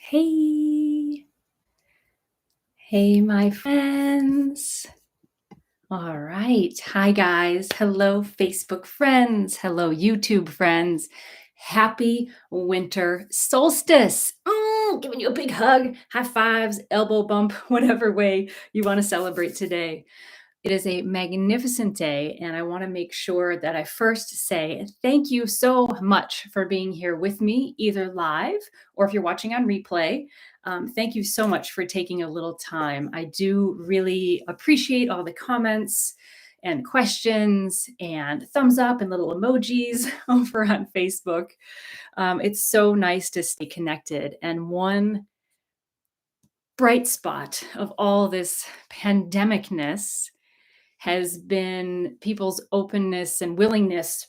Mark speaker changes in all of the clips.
Speaker 1: Hey, hey, my friends. All right. Hi, guys. Hello, Facebook friends. Hello, YouTube friends. Happy winter solstice. Giving you a big hug, high fives, elbow bump, whatever way you want to celebrate today. It is a magnificent day, and I want to make sure that I first say thank you so much for being here with me, either live or if you're watching on replay. Thank you so much for taking a little time. I do really appreciate all the comments and questions and thumbs up and little emojis over on Facebook. It's so nice to stay connected. And one bright spot of all this pandemicness has been people's openness and willingness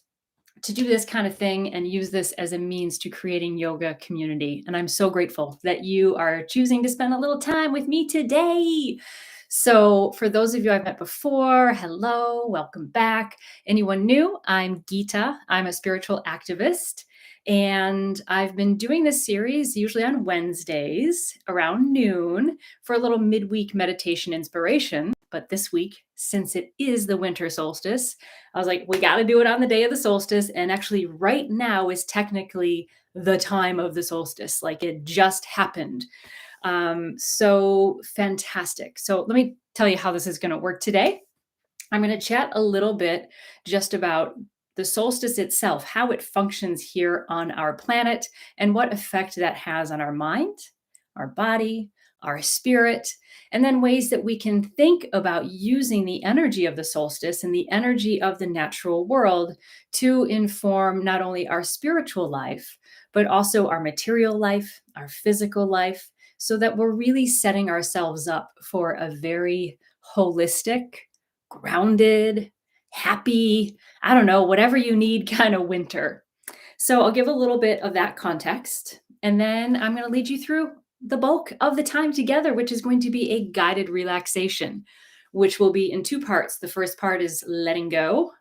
Speaker 1: to do this kind of thing and use this as a means to creating yoga community. And I'm so grateful that you are choosing to spend a little time with me today. So, for those of you I've met before, hello, welcome back. Anyone new? I'm Geeta. I'm a spiritual activist. And I've been doing this series usually on Wednesdays around noon for a little midweek meditation inspiration. But this week, since it is the winter solstice, I was like, we got to do it on the day of the solstice. And actually, right now is technically the time of the solstice. Like it just happened. So fantastic. So let me tell you how this is going to work today. I'm going to chat a little bit just about the solstice itself, how it functions here on our planet, and what effect that has on our mind, our body, our spirit, and then ways that we can think about using the energy of the solstice and the energy of the natural world to inform not only our spiritual life, but also our material life, our physical life, so that we're really setting ourselves up for a very holistic, grounded, happy, I don't know, whatever you need kind of winter. So I'll give a little bit of that context, and then I'm going to lead you through the bulk of the time together, which is going to be a guided relaxation, which will be in two parts. The first part is letting go,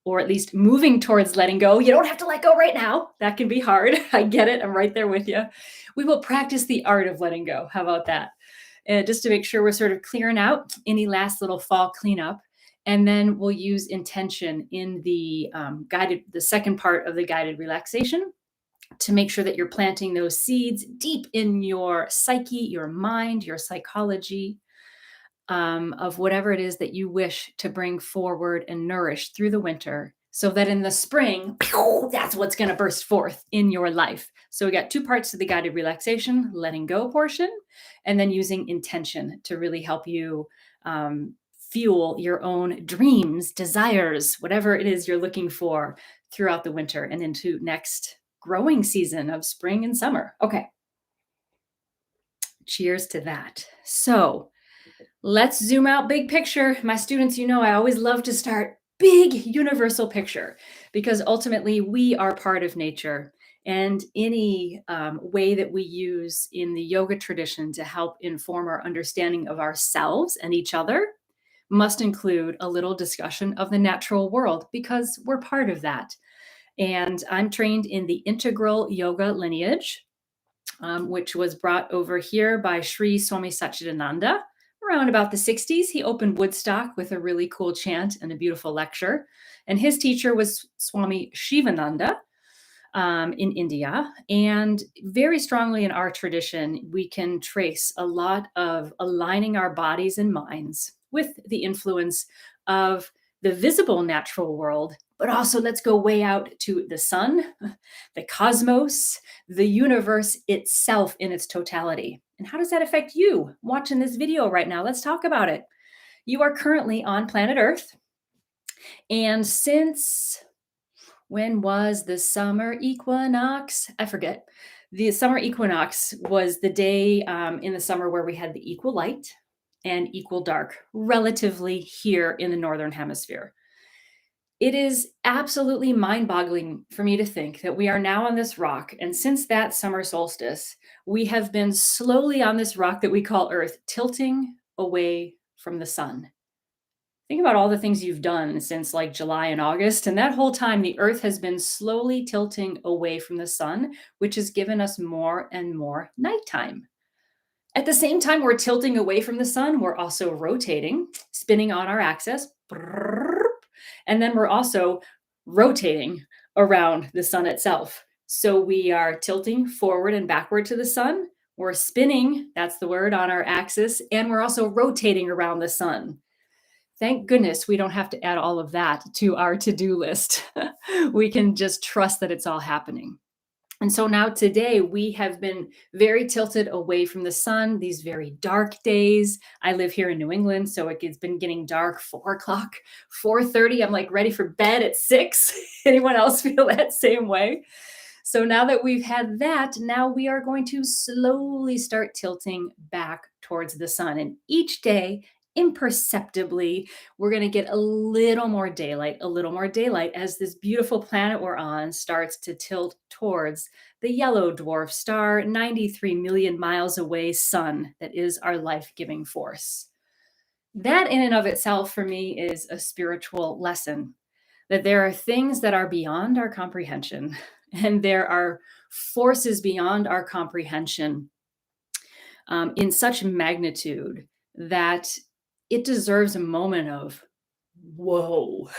Speaker 1: or at least moving towards letting go. You don't have to let go right now. That can be hard. I get it. I'm right there with you. We will practice the art of letting go. How about that? Just to make sure we're sort of clearing out any last little fall cleanup. And then we'll use intention in the the second part of the guided relaxation, to make sure that you're planting those seeds deep in your psyche, your mind, your psychology, of whatever it is that you wish to bring forward and nourish through the winter, so that in the spring, that's what's going to burst forth in your life. So we got two parts to the guided relaxation, letting go portion, and then using intention to really help you fuel your own dreams, desires, whatever it is you're looking for throughout the winter and into next growing season of spring and summer. Okay. Cheers to that. So let's zoom out big picture. My students, you know, I always love to start big universal picture, because ultimately we are part of nature. And any way that we use in the yoga tradition to help inform our understanding of ourselves and each other must include a little discussion of the natural world, because we're part of that. And I'm trained in the integral yoga lineage, which was brought over here by Sri Swami Satchidananda around about the 60s. He opened Woodstock with a really cool chant and a beautiful lecture. And his teacher was Swami Shivananda in India. And very strongly in our tradition, we can trace a lot of aligning our bodies and minds with the influence of the visible natural world, but also let's go way out to the sun, the cosmos, the universe itself in its totality. And how does that affect you watching this video right now? Let's talk about it. You are currently on planet Earth. And since when was the summer equinox? I forget. The summer equinox was the day in the summer where we had the equal light and equal dark, relatively here in the Northern Hemisphere. It is absolutely mind-boggling for me to think that we are now on this rock, and since that summer solstice, we have been slowly on this rock that we call Earth, tilting away from the sun. Think about all the things you've done since like July and August, and that whole time the Earth has been slowly tilting away from the sun, which has given us more and more nighttime. At the same time we're tilting away from the sun, we're also rotating, spinning on our axis. And then we're also rotating around the sun itself. So we are tilting forward and backward to the sun. We're spinning, that's the word, on our axis. And we're also rotating around the sun. Thank goodness we don't have to add all of that to our to-do list. We can just trust that it's all happening. And so now today we have been very tilted away from the sun, these very dark days. I live here in New England, so it's been getting dark 4 o'clock, 4:30. I'm like ready for bed at 6. Anyone else feel that same way? So now that we've had that, now we are going to slowly start tilting back towards the sun. And each day, imperceptibly, we're going to get a little more daylight as this beautiful planet we're on starts to tilt towards the yellow dwarf star, 93 million miles away sun that is our life giving force. That, in and of itself, for me, is a spiritual lesson that there are things that are beyond our comprehension, and there are forces beyond our comprehension in such magnitude that it deserves a moment of whoa.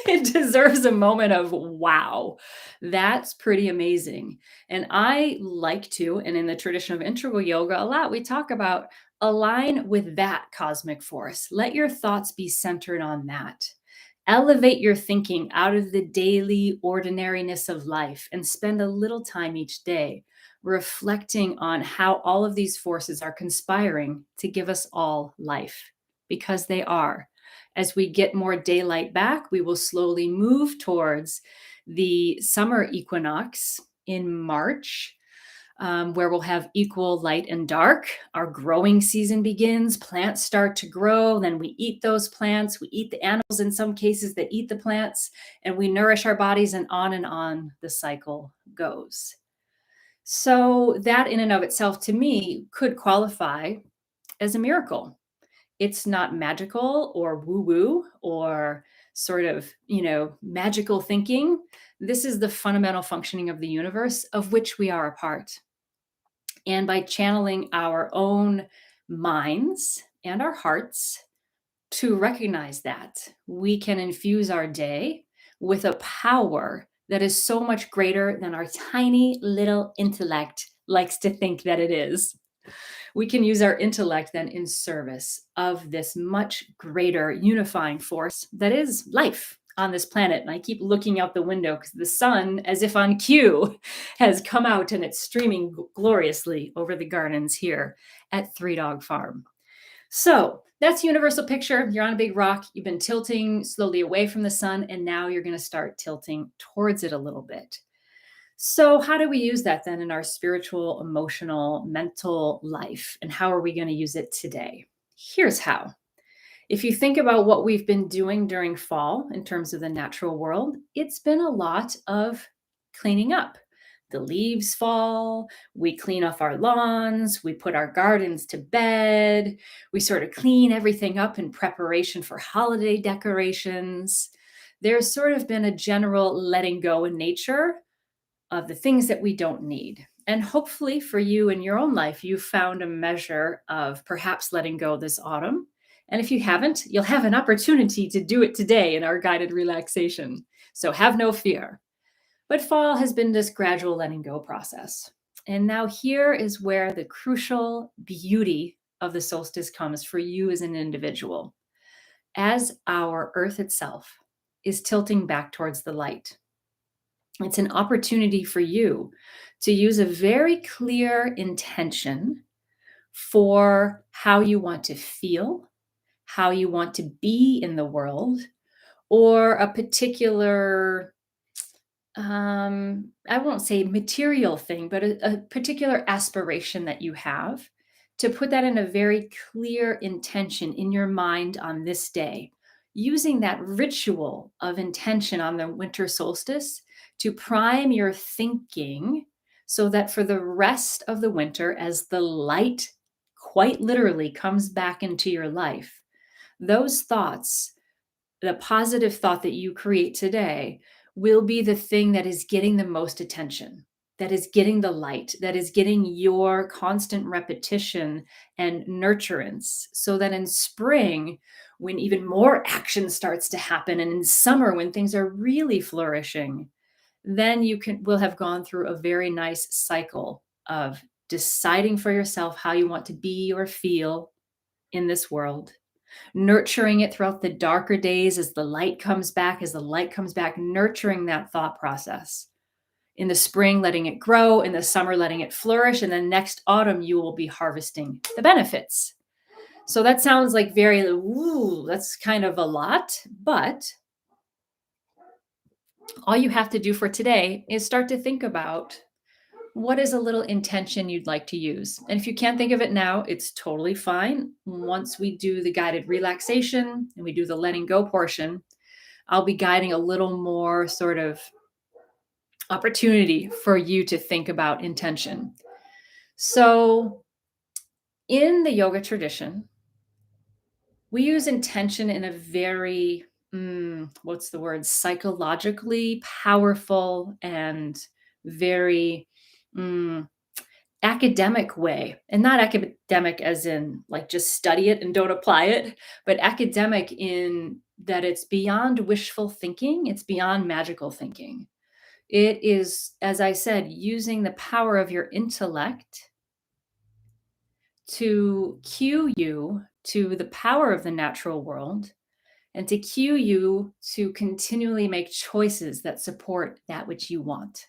Speaker 1: It deserves a moment of wow. That's pretty amazing. And I like to, and in the tradition of integral yoga, a lot, we talk about align with that cosmic force. Let your thoughts be centered on that. Elevate your thinking out of the daily ordinariness of life and spend a little time each day reflecting on how all of these forces are conspiring to give us all life, because they are. As we get more daylight back, we will slowly move towards the summer equinox in March, where we'll have equal light and dark. Our growing season begins. Plants start to grow. Then we eat those plants. We eat the animals in some cases that eat the plants, and we nourish our bodies, and on the cycle goes. So, that in and of itself, to me, could qualify as a miracle. It's not magical or woo woo or sort of, magical thinking. This is the fundamental functioning of the universe of which we are a part. And by channeling our own minds and our hearts to recognize that, we can infuse our day with a power that is so much greater than our tiny little intellect likes to think that it is. We can use our intellect then in service of this much greater unifying force that is life on this planet. And I keep looking out the window because the sun, as if on cue, has come out and it's streaming gloriously over the gardens here at Three Dog Farm. So that's universal picture. You're on a big rock. You've been tilting slowly away from the sun, and now you're going to start tilting towards it a little bit. So, how do we use that then in our spiritual, emotional, mental life? And how are we going to use it today? Here's how. If you think about what we've been doing during fall in terms of the natural world, it's been a lot of cleaning up. The leaves fall, we clean off our lawns, we put our gardens to bed, we sort of clean everything up in preparation for holiday decorations. There's sort of been a general letting go in nature of the things that we don't need. And hopefully for you in your own life, you've found a measure of perhaps letting go this autumn. And if you haven't, you'll have an opportunity to do it today in our guided relaxation. So have no fear. But fall has been this gradual letting go process. And now here is where the crucial beauty of the solstice comes for you as an individual. As our earth itself is tilting back towards the light, it's an opportunity for you to use a very clear intention for how you want to feel, how you want to be in the world, or a particular, I won't say material thing, but a particular aspiration that you have, to put that in a very clear intention in your mind on this day, using that ritual of intention on the winter solstice to prime your thinking so that for the rest of the winter, as the light quite literally comes back into your life, those thoughts, the positive thought that you create today, will be the thing that is getting the most attention. that is getting the light, that is getting your constant repetition and nurturance, so that in spring, when even more action starts to happen, and in summer when things are really flourishing, then you can will have gone through a very nice cycle of deciding for yourself how you want to be or feel in this world, nurturing it throughout the darker days as the light comes back, nurturing that thought process. In the spring, letting it grow, in the summer, letting it flourish, and then next autumn, you will be harvesting the benefits. So that sounds like very, ooh, that's kind of a lot, but all you have to do for today is start to think about what is a little intention you'd like to use. And if you can't think of it now, it's totally fine. Once we do the guided relaxation and we do the letting go portion, I'll be guiding a little more sort of opportunity for you to think about intention. So, in the yoga tradition, we use intention in a very, what's the word, psychologically powerful and very mm, academic way. And not academic as in like just study it and don't apply it, but academic in that it's beyond wishful thinking, it's beyond magical thinking. It is, as I said, using the power of your intellect to cue you to the power of the natural world and to cue you to continually make choices that support that which you want.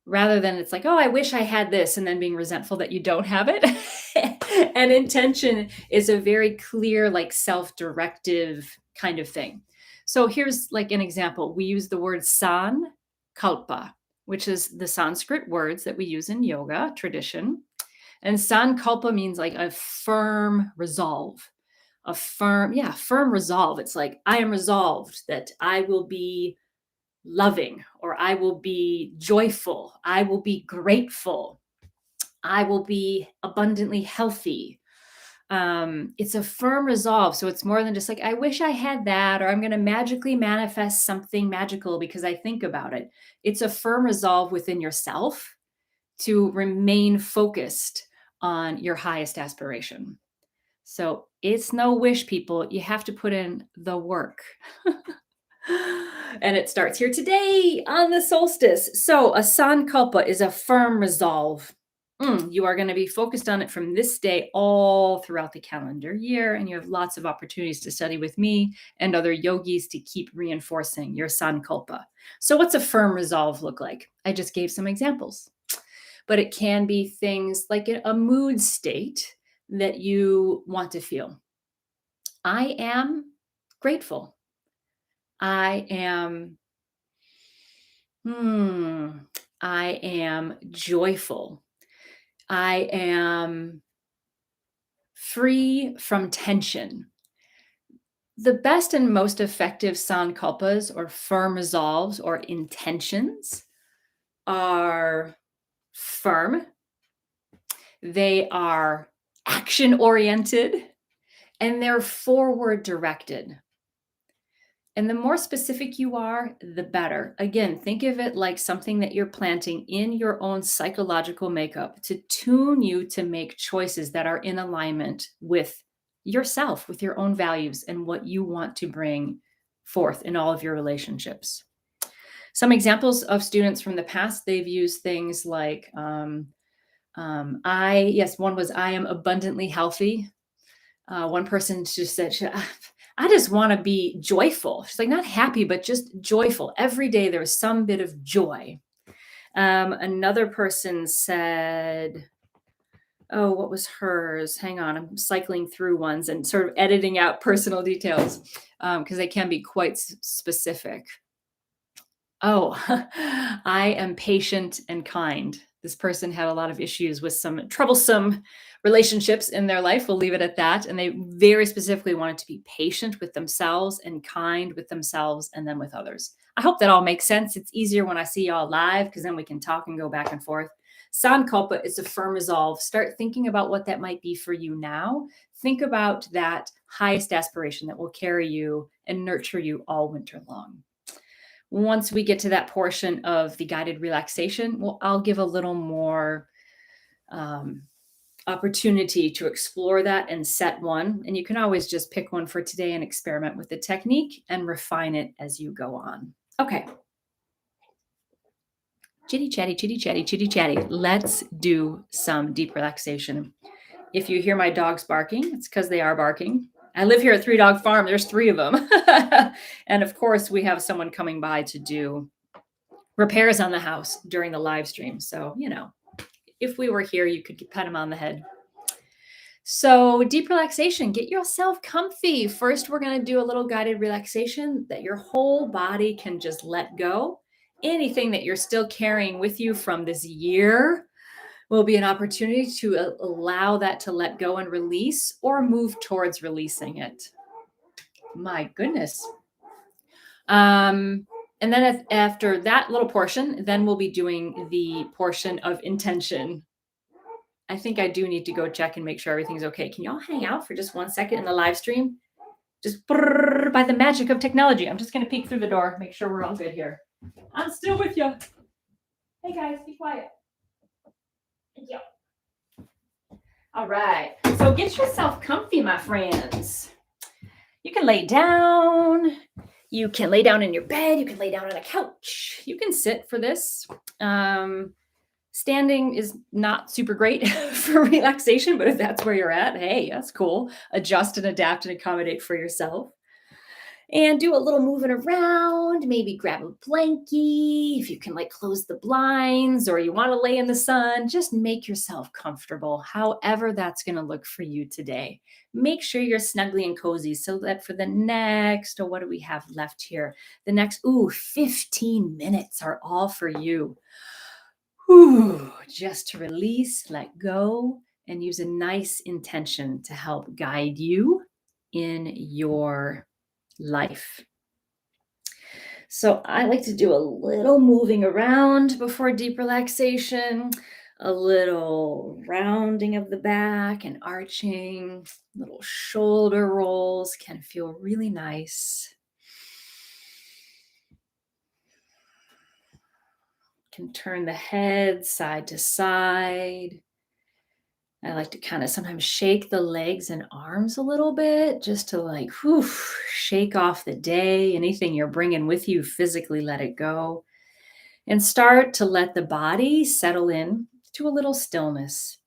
Speaker 1: Rather than it's like, oh, I wish I had this, and then being resentful that you don't have it. And intention is a very clear, like self directive kind of thing. So here's like an example. We use the word san kalpa, which is the Sanskrit words that we use in yoga tradition. And sankalpa means like a firm resolve, firm resolve. It's like, I am resolved that I will be loving, or I will be joyful, I will be grateful, I will be abundantly healthy. It's a firm resolve. So it's more than just like, I wish I had that, or I'm going to magically manifest something magical because I think about it. It's a firm resolve within yourself to remain focused on your highest aspiration. So it's no wish, people. You have to put in the work. And it starts here today on the solstice. So a sankalpa is a firm resolve. You are going to be focused on it from this day all throughout the calendar year. And you have lots of opportunities to study with me and other yogis to keep reinforcing your sankalpa. So what's a firm resolve look like? I just gave some examples. But it can be things like a mood state that you want to feel. I am grateful. I am, hmm, I am joyful. I am free from tension. The best and most effective sankalpas or firm resolves or intentions are firm, they are action oriented, and they're forward directed. And the more specific you are, the better. Again, think of it like something that you're planting in your own psychological makeup to tune you to make choices that are in alignment with yourself, with your own values, and what you want to bring forth in all of your relationships. Some examples of students from the past, they've used things like, one was, I am abundantly healthy. One person just said, I just want to be joyful. She's like, not happy, but just joyful. Every day there's some bit of joy. Another person said, oh, what was hers? Hang on, I'm cycling through ones and sort of editing out personal details because they can be quite specific. Oh, I am patient and kind. This person had a lot of issues with some troublesome relationships in their life. We'll leave it at that. And they very specifically wanted to be patient with themselves and kind with themselves and then with others. I hope that all makes sense. It's easier when I see y'all live because then we can talk and go back and forth. Sankalpa is a firm resolve. Start thinking about what that might be for you now. Think about that highest aspiration that will carry you and nurture you all winter long. Once we get to that portion of the guided relaxation, well, I'll give a little more opportunity to explore that and set one. And you can always just pick one for today and experiment with the technique and refine it as you go on. Okay. Chitty chatty, chitty chatty, chitty chatty. Let's do some deep relaxation. If you hear my dogs barking, it's because they are barking. I live here at 3 Dog Farm. There's 3 of them. And of course, we have someone coming by to do repairs on the house during the live stream. So, if we were here, you could pet him on the head. So, deep relaxation, get yourself comfy. First, we're going to do a little guided relaxation that your whole body can just let go. Anything that you're still carrying with you from this year will be an opportunity to allow that to let go and release or move towards releasing it. My goodness. And then after that little portion, then we'll be doing the portion of intention. I think I do need to go check and make sure everything's okay. Can y'all hang out for just 1 second in the live stream? Just by the magic of technology. I'm just going to peek through the door, make sure we're all good here. I'm still with you. Hey guys, be quiet. Thank you. All right. So get yourself comfy, my friends. You can lay down. You can lay down in your bed. You can lay down on a couch. You can sit for this. Standing is not super great for relaxation, but if that's where you're at, hey, that's cool. Adjust and adapt and accommodate for yourself. And do a little moving around, maybe grab a blankie, if you can close the blinds or you want to lay in the sun, just make yourself comfortable, however that's going to look for you today. Make sure you're snugly and cozy so that for the next, what do we have left here? The next, 15 minutes are all for you. Just to release, let go, and use a nice intention to help guide you in your life. So I like to do a little moving around before deep relaxation, a little rounding of the back and arching, little shoulder rolls can feel really nice. Can turn the head side to side. I like to kind of sometimes shake the legs and arms a little bit just to shake off the day. Anything you're bringing with you physically, let it go. And start to let the body settle in to a little stillness.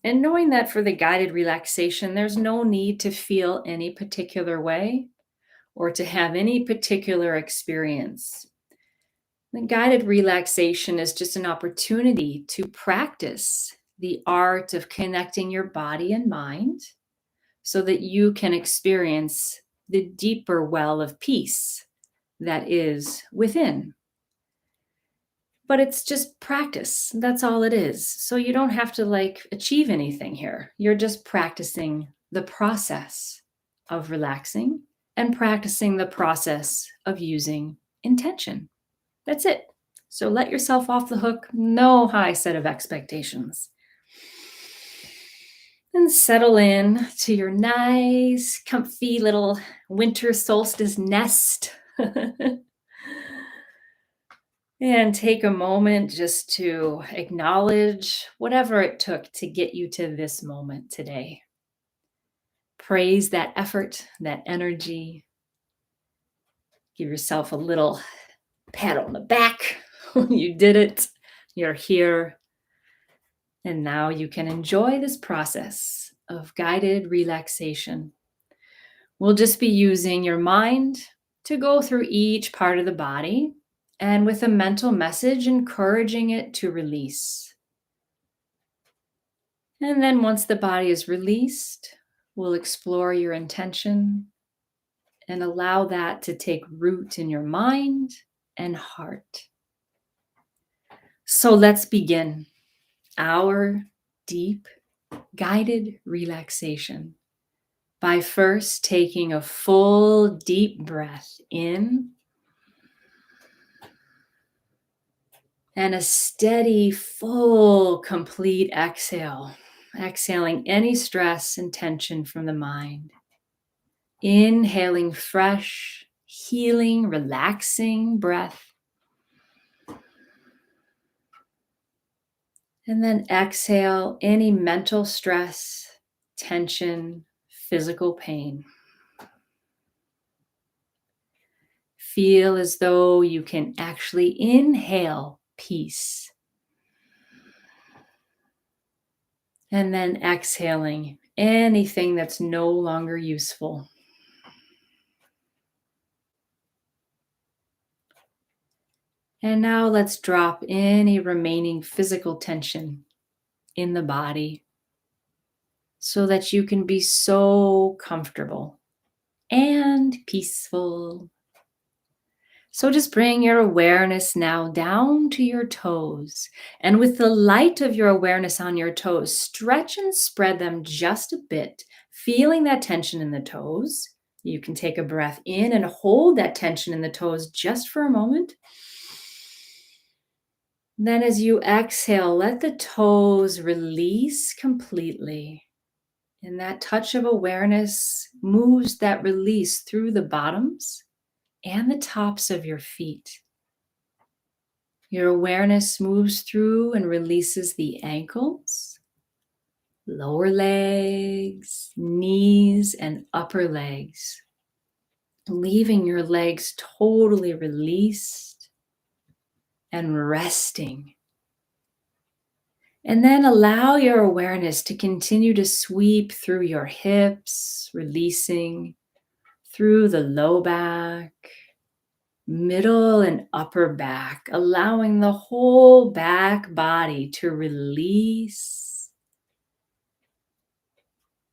Speaker 1: And knowing that for the guided relaxation, there's no need to feel any particular way or to have any particular experience. The guided relaxation is just an opportunity to practice the art of connecting your body and mind so that you can experience the deeper well of peace that is within. But it's just practice. That's all it is. So you don't have to achieve anything here. You're just practicing the process of relaxing and practicing the process of using intention. That's it. So let yourself off the hook. No high set of expectations. And settle in to your nice, comfy little winter solstice nest. And take a moment just to acknowledge whatever it took to get you to this moment today. Praise that effort, that energy. Give yourself a little pat on the back when you did it. You're here. And now you can enjoy this process of guided relaxation. We'll just be using your mind to go through each part of the body and with a mental message encouraging it to release. And then once the body is released, we'll explore your intention and allow that to take root in your mind and heart. So let's begin our deep guided relaxation by first taking a full deep breath in and a steady, full, complete exhale, exhaling any stress and tension from the mind. Inhaling fresh, healing, relaxing breath. And then exhale any mental stress, tension, physical pain. Feel as though you can actually inhale peace. And then exhaling anything that's no longer useful. And now let's drop any remaining physical tension in the body so that you can be so comfortable and peaceful. So just bring your awareness now down to your toes. And with the light of your awareness on your toes, stretch and spread them just a bit, feeling that tension in the toes. You can take a breath in and hold that tension in the toes just for a moment. Then as you exhale, let the toes release completely. And that touch of awareness moves that release through the bottoms and the tops of your feet. Your awareness moves through and releases the ankles, lower legs, knees, and upper legs, leaving your legs totally released and resting. And then allow your awareness to continue to sweep through your hips, releasing through the low back, middle and upper back, allowing the whole back body to release.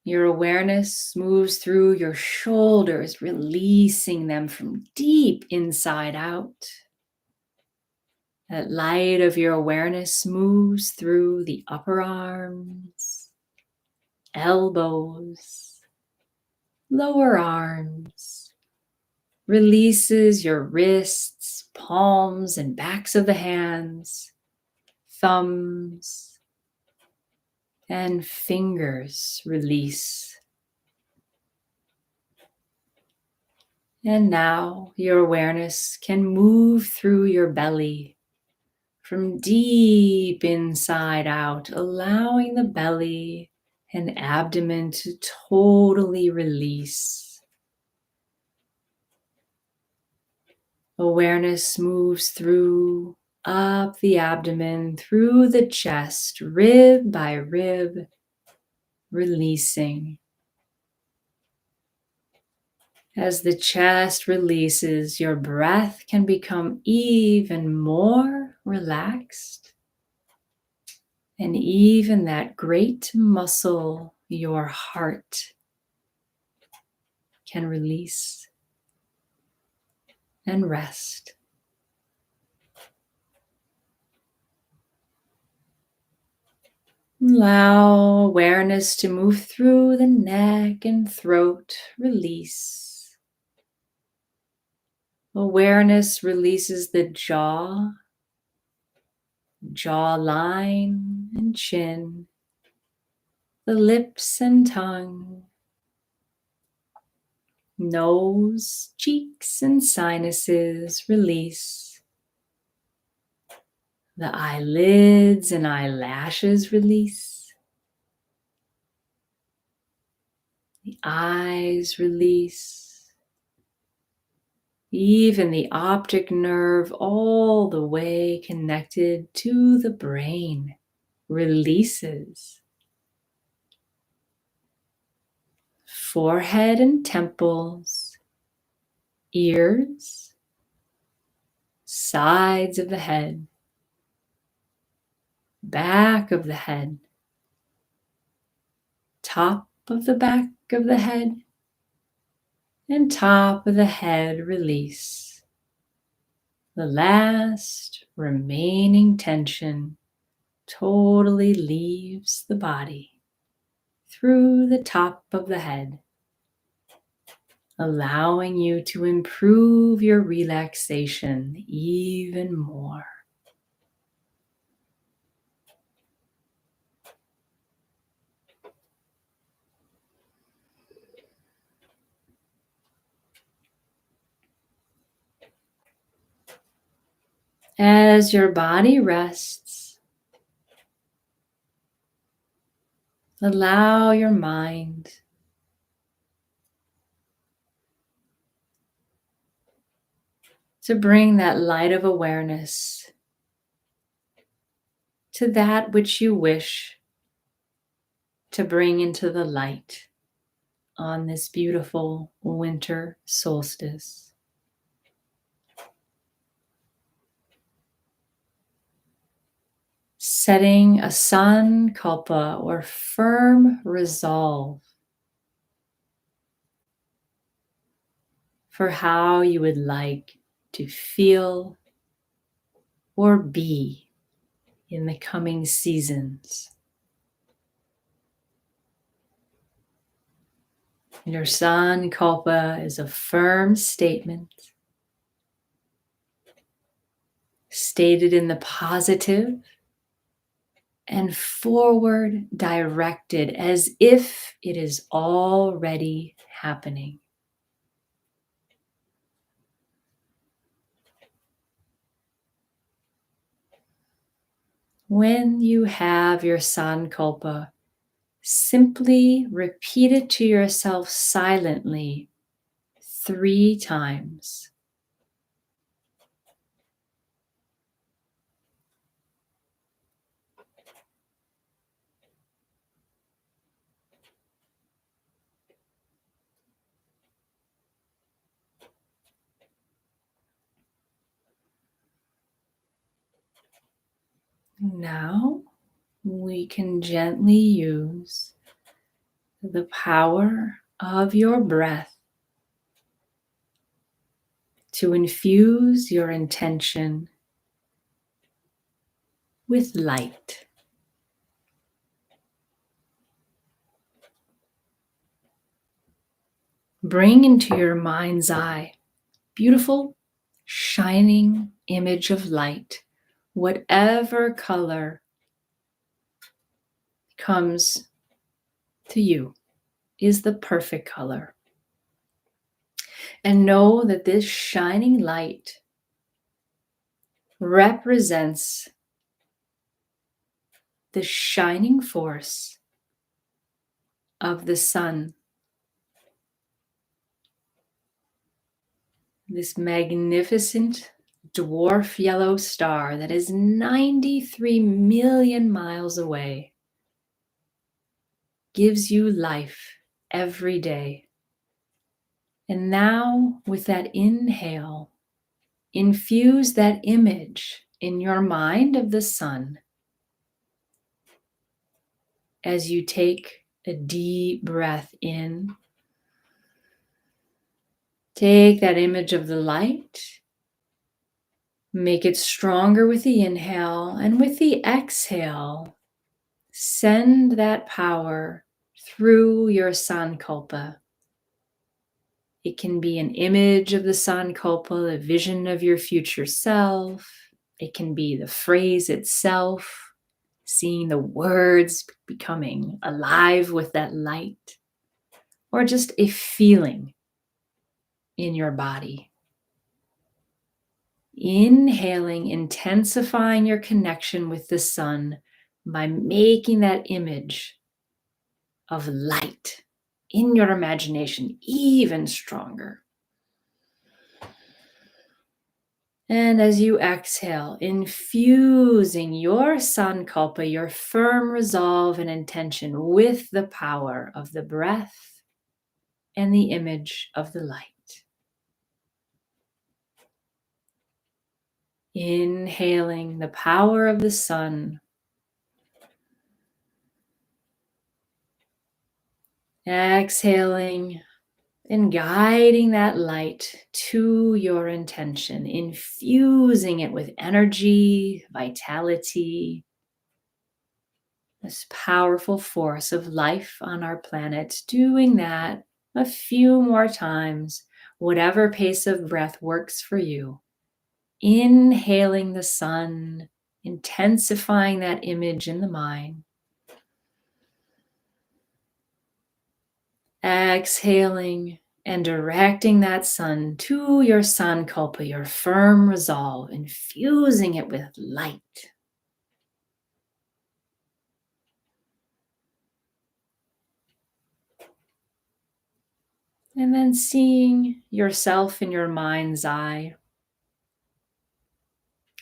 Speaker 1: Your awareness moves through your shoulders, releasing them from deep inside out. That light of your awareness moves through the upper arms, elbows, lower arms, releases your wrists, palms, and backs of the hands, thumbs, and fingers release. And now your awareness can move through your belly from deep inside out, allowing the belly and abdomen to totally release. Awareness moves through, up the abdomen, through the chest, rib by rib, releasing. As the chest releases, your breath can become even more relaxed. And even that great muscle, your heart, can release and rest. Allow awareness to move through the neck and throat. Release. Awareness releases the jaw, jawline and chin, the lips and tongue, nose, cheeks, and sinuses. Release. The eyelids and eyelashes release. The eyes release. Even the optic nerve, all the way connected to the brain, releases. Forehead and temples, ears, sides of the head, back of the head, top of the back of the head, and top of the head release. The last remaining tension totally leaves the body through the top of the head, allowing you to improve your relaxation even more. As your body rests, allow your mind to bring that light of awareness to that which you wish to bring into the light on this beautiful winter solstice. Setting a sankalpa or firm resolve for how you would like to feel or be in the coming seasons. Your sankalpa is a firm statement stated in the positive and forward directed as if it is already happening. When you have your sankalpa, simply repeat it to yourself silently 3 times. Now we can gently use the power of your breath to infuse your intention with light. Bring into your mind's eye beautiful, shining image of light, whatever color comes to you is the perfect color. And know that this shining light represents the shining force of the sun, this magnificent dwarf yellow star that is 93 million miles away, gives you life every day. And now, with that inhale, infuse that image in your mind of the sun as you take a deep breath in. Take that image of the light, make it stronger with the inhale, and with the exhale, send that power through your sankalpa. It can be an image of the sankalpa, a vision of your future self. It can be the phrase itself, seeing the words becoming alive with that light, or just a feeling in your body. Inhaling, intensifying your connection with the sun by making that image of light in your imagination even stronger. And as you exhale, infusing your sankalpa, your firm resolve and intention with the power of the breath and the image of the light. Inhaling the power of the sun. Exhaling and guiding that light to your intention, infusing it with energy, vitality, this powerful force of life on our planet. Doing that a few more times, whatever pace of breath works for you. Inhaling the sun, intensifying that image in the mind. Exhaling and directing that sun to your sankalpa, your firm resolve, infusing it with light. And then seeing yourself in your mind's eye,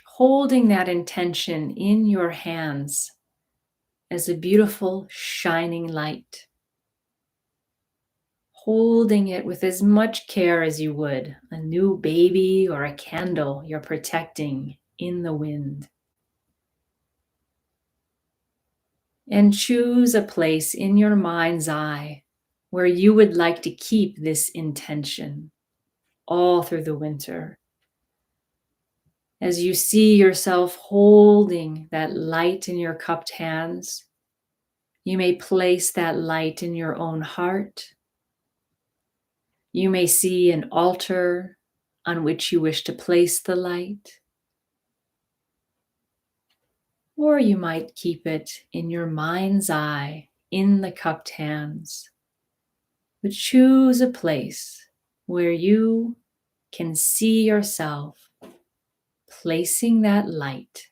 Speaker 1: holding that intention in your hands as a beautiful shining light. Holding it with as much care as you would a new baby or a candle you're protecting in the wind. And choose a place in your mind's eye where you would like to keep this intention all through the winter. As you see yourself holding that light in your cupped hands, you may place that light in your own heart. You may see an altar on which you wish to place the light. Or you might keep it in your mind's eye, in the cupped hands. But choose a place where you can see yourself placing that light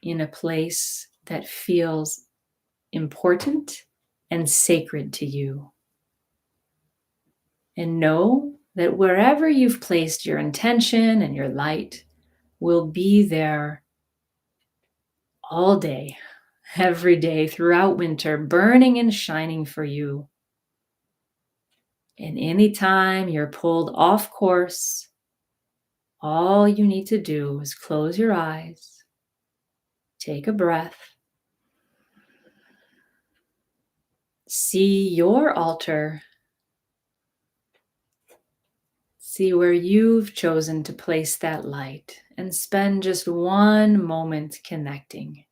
Speaker 1: in a place that feels important and sacred to you. And know that wherever you've placed your intention and your light will be there all day, every day throughout winter, burning and shining for you. And anytime you're pulled off course, all you need to do is close your eyes, take a breath, see your altar, see where you've chosen to place that light, and spend just one moment connecting.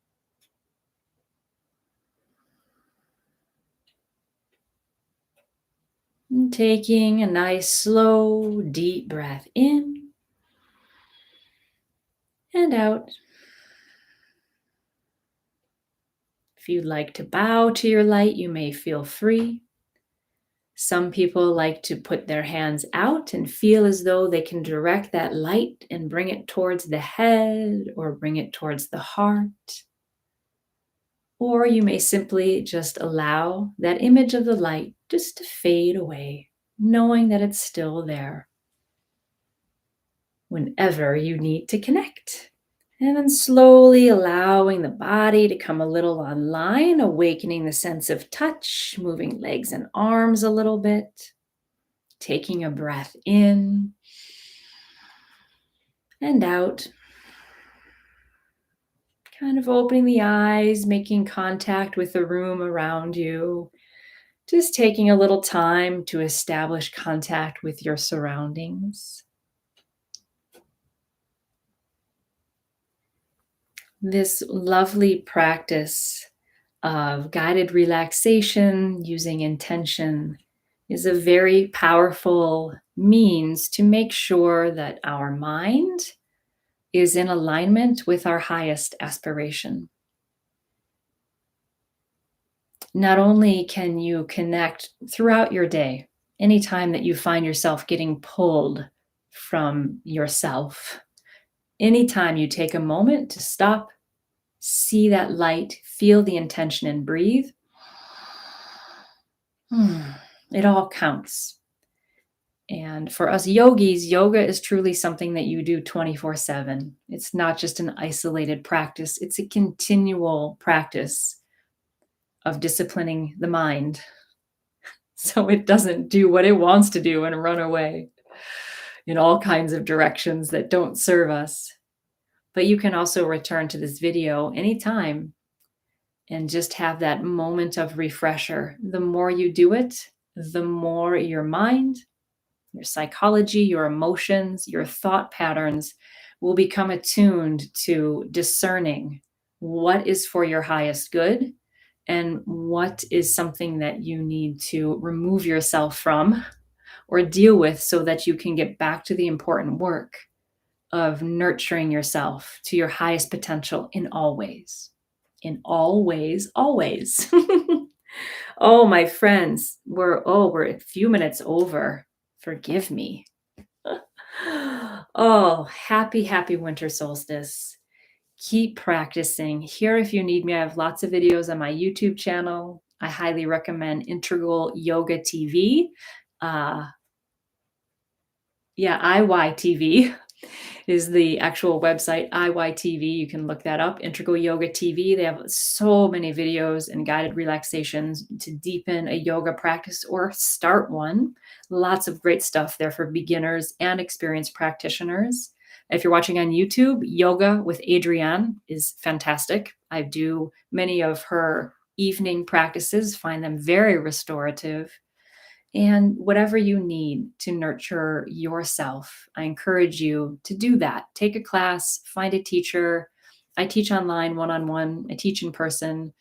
Speaker 1: And taking a nice, slow, deep breath in and out. If you'd like to bow to your light, you may feel free. Some people like to put their hands out and feel as though they can direct that light and bring it towards the head or bring it towards the heart. Or you may simply just allow that image of the light just to fade away, knowing that it's still there whenever you need to connect. And then slowly allowing the body to come a little online, awakening the sense of touch, moving legs and arms a little bit, taking a breath in and out, kind of opening the eyes, making contact with the room around you, just taking a little time to establish contact with your surroundings. This lovely practice of guided relaxation using intention is a very powerful means to make sure that our mind is in alignment with our highest aspiration. Not only can you connect throughout your day, anytime that you find yourself getting pulled from yourself, anytime you take a moment to stop, see that light, feel the intention, and breathe, it all counts. And for us yogis, yoga is truly something that you do 24/7. It's not just an isolated practice, it's a continual practice of disciplining the mind so it doesn't do what it wants to do and run away in all kinds of directions that don't serve us. But you can also return to this video anytime and just have that moment of refresher. The more you do it, the more your mind, your psychology, your emotions, your thought patterns will become attuned to discerning what is for your highest good and what is something that you need to remove yourself from or deal with so that you can get back to the important work of nurturing yourself to your highest potential in all ways. In all ways, always. Oh, my friends, we're a few minutes over. Forgive me. Oh, happy winter solstice. Keep practicing. Here, if you need me, I have lots of videos on my YouTube channel. I highly recommend Integral Yoga TV. Uh, yeah, IYTV is the actual website, IYTV. You can look that up, Integral Yoga TV. They have so many videos and guided relaxations to deepen a yoga practice or start one. Lots of great stuff there for beginners and experienced practitioners. If you're watching on YouTube, Yoga with Adrienne is fantastic. I do many of her evening practices, find them very restorative. And whatever you need to nurture yourself, I encourage you to do that. Take a class, find a teacher. I teach online, one on one. I teach in person.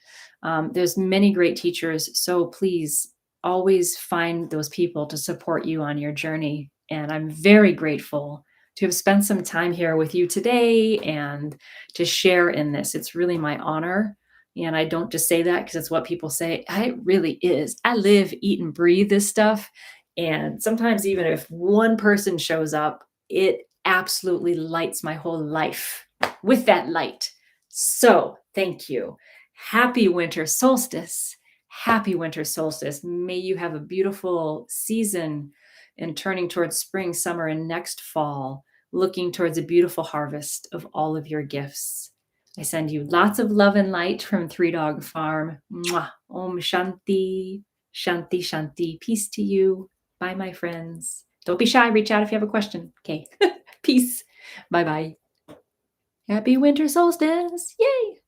Speaker 1: There's many great teachers, so please always find those people to support you on your journey. And I'm very grateful to have spent some time here with you today and to share in this. It's really my honor, and I don't just say that because it's what people say. It really is. I live, eat, and breathe this stuff. And sometimes, even if one person shows up, it absolutely lights my whole life with that light. So, thank you. Happy winter solstice. Happy winter solstice. May you have a beautiful season and turning towards spring, summer, and next fall, looking towards a beautiful harvest of all of your gifts. I send you lots of love and light from Three Dog Farm. Mwah. Om Shanti, Shanti, Shanti. Peace to you. Bye, my friends. Don't be shy. Reach out if you have a question. Okay. Peace. Bye bye. Happy winter solstice. Yay.